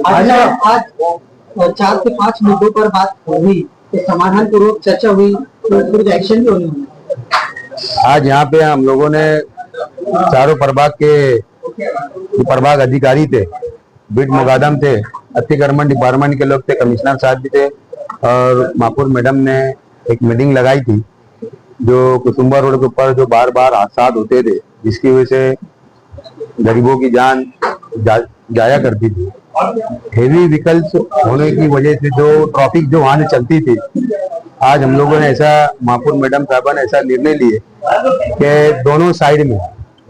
आज आज 4 से 5 मुद्दों पर बात हुई, समाधान पूर्वक चर्चा हुई, तो एक्शन भी होने। आज यहाँ पे हम लोगों ने चारों प्रभाग के प्रभाग अधिकारी थे, बीट मुकादम थे, अतिक्रमण डिपार्टमेंट के लोग थे, कमिश्नर साहब भी थे और महापौर मैडम ने एक मीटिंग लगाई थी। जो कुसुम्बा रोड के ऊपर जो बार बार हादसा होते थे, जिसकी वजह से गरीबों की जान जाया करती थी, हेवी व्हीकल्स होने की वजह से जो ट्रैफिक जो वहां से चलती थी, आज हम लोगों ने ऐसा महापौर मैडम साहबा ने ऐसा निर्णय लिए कि दोनों साइड में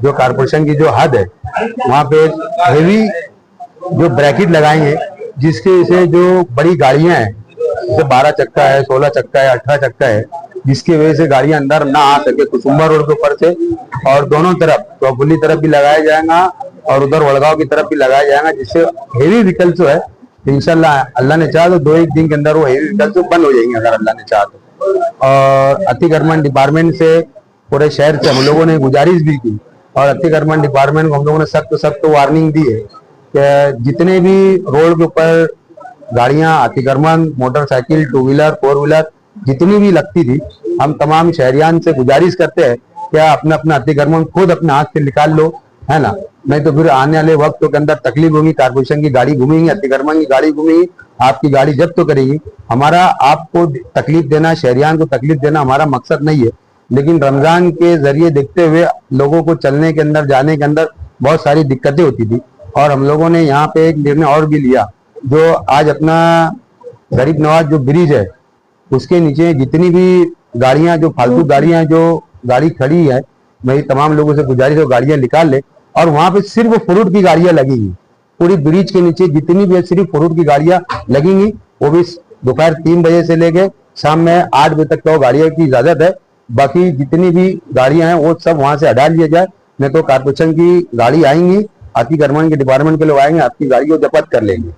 जो कारपोरेशन की जो हद है वहां पे हेवी जो ब्रैकेट लगाएंगे, जिसकी वजह से जो बड़ी गाड़ियां हैं, जैसे 12 चक्का है, 16 चक्का है, 18 चक्का है, जिसकी वजह से गाड़ियां अंदर ना आ सके कुसुम्बा रोड के ऊपर से, और दोनों तरफ चौपुली तरफ भी लगाया जाएगा और उधर वड़गांव की तरफ भी लगाया जाएगा, जिससे हेवी व्हीकल जो है इंशाल्लाह अल्लाह ने चाहा तो 2-1 दिन के अंदर वो हेवी व्हीकल तो बंद हो जाएंगे, अगर अल्लाह ने चाहा तो। और अतिक्रमण डिपार्टमेंट से पूरे शहर से हम लोगों ने गुजारिश भी की और अतिक्रमण डिपार्टमेंट को हम लोगों ने सख्त वार्निंग दी है कि जितने भी रोड के ऊपर गाड़ियां अतिक्रमण, मोटरसाइकिल, 2 व्हीलर 4 व्हीलर जितनी भी लगती थी, हम तमाम शहरियान से गुजारिश करते हैं कि अपना अपना अतिक्रमण खुद अपने हाथ से निकाल लो, है ना, नहीं तो फिर आने वाले वक्त के अंदर तकलीफ होगी। कारपोरेशन की गाड़ी घूमेगी, अतिक्रमण की गाड़ी घूमेगी, आपकी गाड़ी जब्त तो करेगी। हमारा आपको तकलीफ देना, शहरियान को तकलीफ देना हमारा मकसद नहीं है, लेकिन रमजान के जरिए देखते हुए लोगों को चलने के अंदर, जाने के अंदर बहुत सारी दिक्कतें होती थी और हम लोगों ने यहाँ पे एक निर्णय और भी लिया। जो आज अपना गरीब नवाज जो ब्रिज है उसके नीचे जितनी भी गाड़ियां, जो फालतू गाड़ियां, जो गाड़ी खड़ी है, मेरी तमाम लोगों से गुजारिश है गाड़ियां निकाल ले और वहां पे सिर्फ फ्रूट की गाड़ियां लगेंगी। पूरी ब्रिज के नीचे जितनी भी सिर्फ फ्रूट की गाड़ियां लगेंगी, वो भी दोपहर 3 बजे से लेके शाम में 8 बजे तक तो गाड़ियों की इजाजत है। बाकी जितनी भी गाड़ियां हैं वो सब वहां से हटा लिया जाए, नहीं तो कारपोरेशन की गाड़ी आएंगी, अतिक्रमण के डिपार्टमेंट के लोग आएंगे, आपकी गाड़ी को जब्त कर लेंगे।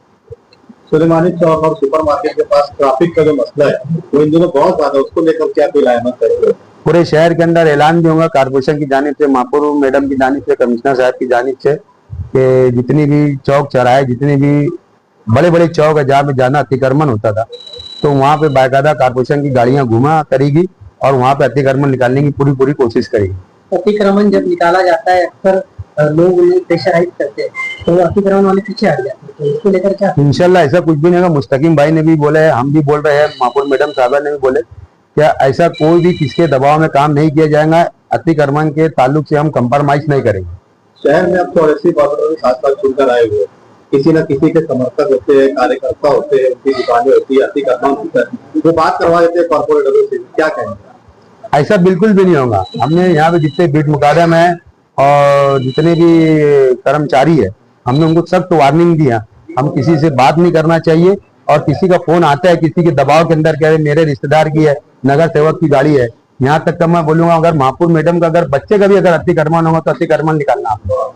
सुलेमानी चौक और सुपर मार्केट के पास ट्रैफिक का जो मसला है वो इन दिनों बहुत ज्यादा, उसको लेकर क्या कोई लायमत है? पूरे शहर के अंदर ऐलान भी होगा कारपोरेशन की जानिब से, महापौर मैडम की जानिब से, कमिश्नर साहब की जानिब से, कि जितनी भी चौक चौराहे, जितने भी बड़े बड़े चौक है जहाँ पे जाना अतिक्रमण होता था, तो वहाँ पे बाकायदा कारपोरेशन की गाड़ियां घुमा करेगी और वहाँ पे अतिक्रमण निकालने की पूरी कोशिश करेगी। अतिक्रमण जब निकाला जाता है अक्सर लोग उन्हें प्रेशराइज करते हैं, तो अतिक्रमण वाले पीछे हट जाते हैं, तो इसको लेकर क्या? इंशाल्लाह ऐसा कुछ भी नहीं होगा। मुस्तकीम भाई ने भी बोला है, हम भी बोल रहे हैं, महापौर मैडम साहबा ने भी बोले, क्या ऐसा कोई भी किसके दबाव में काम नहीं किया जाएगा। अतिक्रमण के ताल्लुक से हम कंप्रोमाइज नहीं करेंगे। शहर में अब तो ऐसी बातों के साथ खुलकर आए हुए, किसी न किसी के समर्थक होते हैं, कार्यकर्ता होते हैं, उनकी दुकानें होती है, अतिक्रमण होता है, वो बात करवा देते हैं कॉर्पोरेटरों से, क्या कहेंगे? ऐसा बिल्कुल भी नहीं होगा। हमने यहाँ पे जितने बीट मुकादम है और जितने भी कर्मचारी है, हमने उनको सख्त वार्निंग दिया, हम किसी से बात नहीं करना चाहिए और किसी का फोन आता है किसी के दबाव के अंदर, कह रहे मेरे रिश्तेदार की है, नगर सेवक की गाड़ी है, यहाँ तक का मैं बोलूंगा अगर महापौर मैडम का अगर बच्चे का भी अगर अतिक्रमण होगा तो अतिक्रमण निकालना आपको।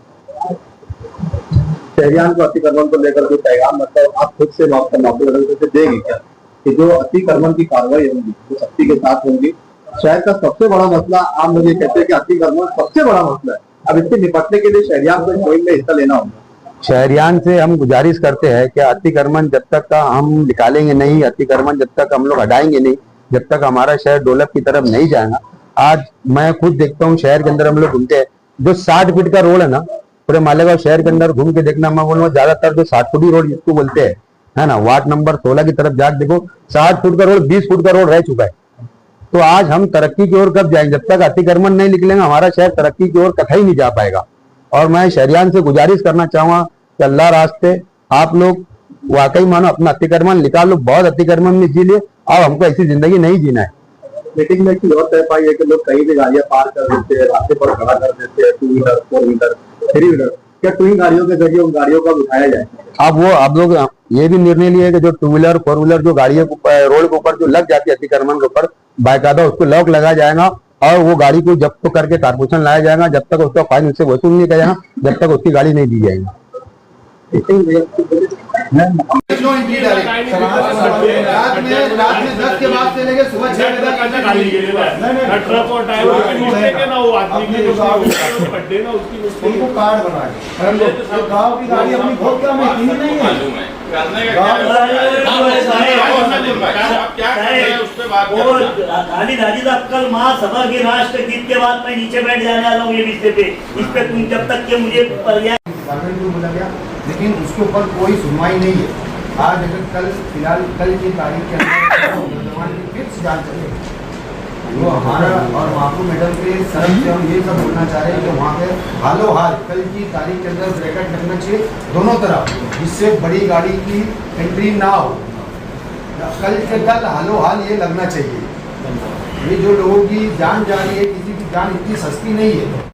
शहरियान को अतिक्रमण को लेकर कोई पैगाम मतलब आप खुद से महापौर से देंगे क्या कि जो अतिक्रमण की कार्रवाई होगी वो सख्ती के साथ होगी? शहर का सबसे बड़ा मसला, आप मुझे कहते हैं कि अतिक्रमण सबसे बड़ा मसला है, अब इससे निपटने के लिए शहरियान को मुहिम में हिस्सा लेना होगा। शहरियान से हम गुजारिश करते हैं कि अतिक्रमण जब तक का हम निकालेंगे नहीं, अतिक्रमण जब तक हम लोग हटाएंगे नहीं, जब तक हमारा शहर डेवलप की तरफ नहीं जाएगा। आज मैं खुद देखता हूँ शहर के अंदर हम लोग घूमते हैं, जो 60 फीट का रोड है ना, पूरे मालेगांव शहर के अंदर घूम के देखना, मैं बोलूँगा ज्यादातर जो 60 फुटी रोड जिसको बोलते हैं, है ना, वार्ड नंबर 16 की तरफ जाकर देखो, 60 फुट का रोड 20 फुट का रोड रह चुका है। तो आज हम तरक्की की ओर कब जाएंगे? जब तक अतिक्रमण नहीं निकलेगा हमारा शहर तरक्की की ओर कतई नहीं जा पाएगा। और मैं शहरियान से गुजारिश करना चाहूंगा कि अल्लाह रास्ते आप लोग वाकई मानो अपना अतिक्रमण निकाल लो, बहुत अतिक्रमण में जी लिए, अब हमको ऐसी जिंदगी नहीं जीना है। मीटिंग में की और तय पाई है कि लोग कहीं भी गाड़ियां पार कर देते हैं, रास्ते पर खड़ा कर देते हैं, 2 व्हीलर 4 व्हीलर 3 व्हीलर, क्या टूइंग गाड़ियों के जरिए उन गाड़ियों को उठाया जाए? अब वो आप लोग ये भी निर्णय लिए कि जो 2 व्हीलर 4 व्हीलर जो गाड़ियों रोड के ऊपर जो लग जाती है अतिक्रमण के ऊपर, बाकायदा उसको लॉक लगाया जाएगा और वो गाड़ी को जब्त करके कारपोरेशन लाया जाएगा। जब तक उसका फाइन उससे वसूल नहीं किया जाएगा, जब तक उसकी गाड़ी नहीं दी जाएगी। नो एंट्री डायरेक्ट रात में 10 के बाद से लेके सुबह 6 बजे तक खाली के लिए ट्रक और ड्राइवर की मिस्टेक है ना, वो आदमी की गड्ढे ना उसकी मिस्टेक उनको कार्ड बना के गाँव की गाड़ी अपनी बहुत कम है, इतनी नहीं है। खाली दादी साहब कल महासभा के राष्ट्र गीत के बाद मैं नीचे बैठ जाने वाला हूँ ये विषय पे, इस पे तुम जब तक के मुझे पर्याय बोला गया, लेकिन उसके ऊपर कोई सुनवाई नहीं है। आज अगर कल फिलहाल कल की तारीख के अंदर फिक्स जांच चले वो हमारा और महापू मैडम के सरम से हम ये सब बोलना चाह रहे हैं कि वहाँ पे हालो हाल कल की तारीख के अंदर ब्रैकेट लगना चाहिए दोनों तरफ, जिससे बड़ी गाड़ी की एंट्री ना हो। कल के कल हालो हाल ये लगना चाहिए। ये जो लोगों की जान जा रही है, किसी की जान इतनी सस्ती नहीं है।